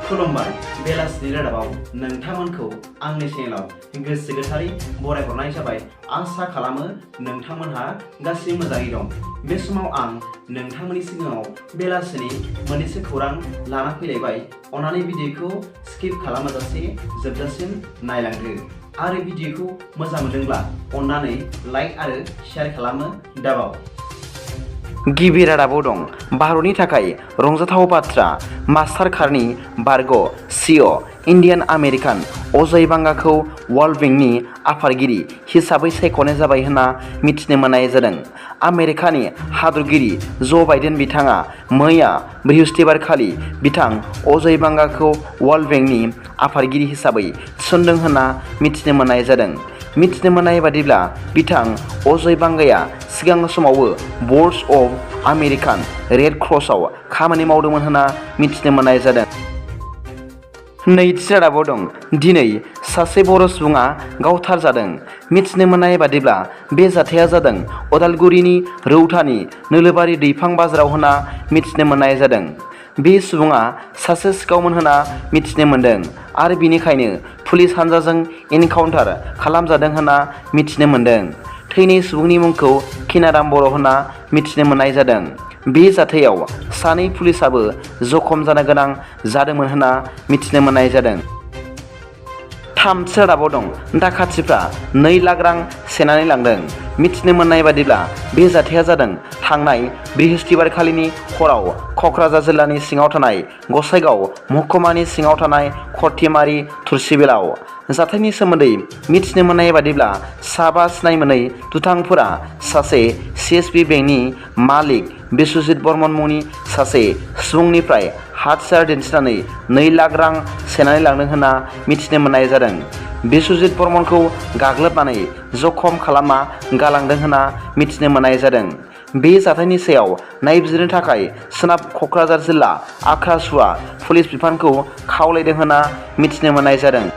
खुलुमबाय बेलासिनि रादाबाव नोंथांमोनखौ आंनि चेनेलाव गोसो गोथारै बरायहरनाय जाबाय। आसा खालामो नोंथांमोनहा गासैबो मोजाङै दं। बे समाव आं नोंथांमोननि सिगाङाव बेलासिनि मोननैसो खौरां लाना फैलायबाय। अन्नानै भिडिअखौ स्किप खालामाजासे जोबजासिम नायलांदो आरो भिडिअखौ मोजां मोनदोंब्ला अन्नानै लाइक आरो शेयार खालामनो दाबाव। गिबि रादाबाव दं भारतनि थाखाय रंजाथाव बाथ्रा। मास्टार कारनि बारग' सिअ इन्डियान आमेरिकान अजय बांगाखौ वर्ल्ड बेंकनि आफादगिरि हिसाबै सायख'नाय जाबाय होनना मिथिनो मोननाय जादों। आमेरिकानि हादरगिरि ज' बाइडेन बिथाङा मैया बृहस्पतिबारखालि बिथां अजय बांगाखौ वर्ल्ड बेंकनि आफादगिरि हिसाबै थिसनदों होनना मिथिनो मोननाय जादों। मिथिनो मोननाय बादिब्ला बिथां अजय बांगाया सिगां समावबो बर्डस अफ आमेरिकान रेड क्रसआव खामानि मावदोंमोन होनना मिथिनो मोननाय जादों। नैथि रादाबाव दं दिनै सासे बर' सुबुङा गावथारजादों। मिथिनो मोननाय बादिब्ला बे जाथाया जादों उदालगुरिनि रौतानि नोलोबारि दैफां बाजाराव होनना मिथिनो मोननाय जादों। बे सुबुङा सासे सिखावमोन होनना मिथिनो मोनदों आरो बिनिखायनो पुलिस हानजाजों एनकाउन्टार खालामजादों होनना मिथिनो मोनदों। थैनाय सुबुंनि मुंखौ खिनाराम बर' होनना मिथिनो मोननाय जादों। बे जाथायाव सानै पुलिसाबो जखम जानो गोनां जादोंमोन होनना मिथिनो मोननाय जादों। थामथि रादाबाव दं दाखाथिफ्रा 2 लाख रां सेनानै लांदों। मिथिनो मोननाय बादिब्ला बे जाथाया जादों थांनाय बृहस्पतिबारखालिनि हराव क'क्राझार जिल्लानि सिङाव थानाय गसाइगाव महकुमानि सिङाव थानाय खरथिमारि थुरसिबिलाव। जाथायनि सोमोन्दै मिथिनो मोननाय बादिब्ला 5 सिनाय मोनै दुथांफोरा सासे CSB बेंकनि मालिक बिस्वजित बर्मन मुंनि सासे सुबुंनिफ्राय हाथियार दिन्थिनानै 2 लाख रां सेनानै लांदों होनना मिथिनो मोननाय जादों। बिस्वजित बर्मनखौ गाग्लोबनानै जखम खालामना गालांदों होनना मिथिनो मोननाय जादों। बे जाथायनि सायाव नायबिजिरनो थाखाय सोनाब क'क्राझार जिल्ला आख्रासुवा पुलिस बिफानखौ खावलायदों होनना मिथिनो मोननाय जादों।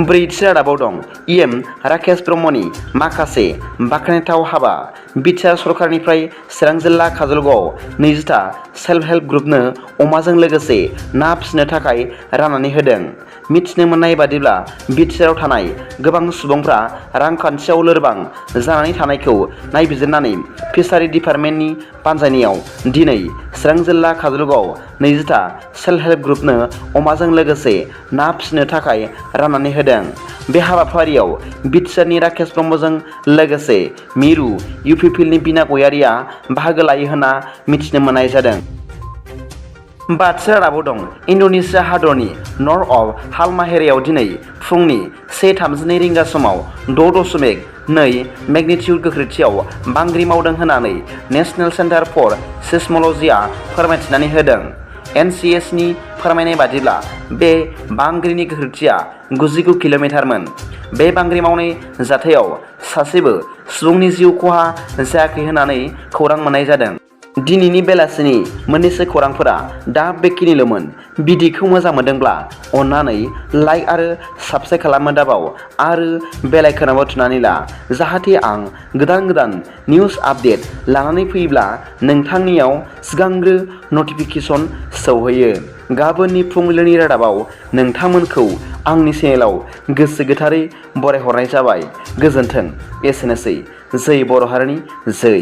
ब्रैथि रादाबाव दं EM राकेश ब्रह्मनि माखासे बाख्नायथाव हाबा। बिटिआर सरकारनिफ्राय चिरां जिल्ला काजलगावआव 20टा सेल्फ हेल्प ग्रुपनो अमाजों लोगोसे ना फिसिनो थाखाय राननानै होदों। मिथिनो मोननाय बादिब्ला बिटिआरआव थानाय गोबां सुबुंफ्रा रांखान्थियाव लोरबां जानानै थानायखौ नायबिजिरनानै फिसारि डिपार्टमेन्टनि बानजायनायाव दिनै चिरां जिल्ला काजलगावआव 20टा सेल्फ हेल्प ग्रुपनो अमाजों लोगोसे ना फिसिनो थाखाय राननानै होदों। बे हाबाफारियाव बिटिआरनि राकेश ब्रह्मजों लोगोसे मिरु इउपिपिएलनि बिना गयारिया बाहागो लायो होनना मिथिनो मोननाय जादों। बाथि रादाबाव दं इन्ड'नेसिया हादरनि नर्थ अफ हालमाहेरायाव दिनै फुंनि 1:32 रिंगा समाव 6.2 मेगनिटिउड गोख्रैथियाव बांग्रि मावदों होननानै नेशनेल सेन्टार फर सिस्म'लजिआ फोरमायथिनानै होदों। NCS नि फोरमायनाय बादिब्ला बे बांग्रिनि गोख्रैथिया 99 किल'मिटारमोन। बे बांग्रि मावनाय जाथायाव सासेबो सुबुंनि जिउ खहा जायाखै होननानै खौरां मोननाय जादों। दिनैनि बेलासिनि मोननैसो खौरांफोरा दा बेखिनिल'मोन। भिडिअखौ मोजां मोनदोंब्ला अन्नानै लाइक आरो साबस्क्राइब खालामनो दाबाव आरो बेल आइकनावबो थुनानै ला, जाहाथे आं गोदान निउस आपडेट लानानै फैयोब्ला नोंथांनियाव सिगांग्रो नटिफिकेसन सौहैयो। गाबोननि फुंबिलिनि रादाबाव नोंथांमोनखौ आंनि चेनेलाव गोसो गोथारै बरायहरनाय जाबाय। गोजोन्थों। एसेनोसै। जै बर' हारिनि जै।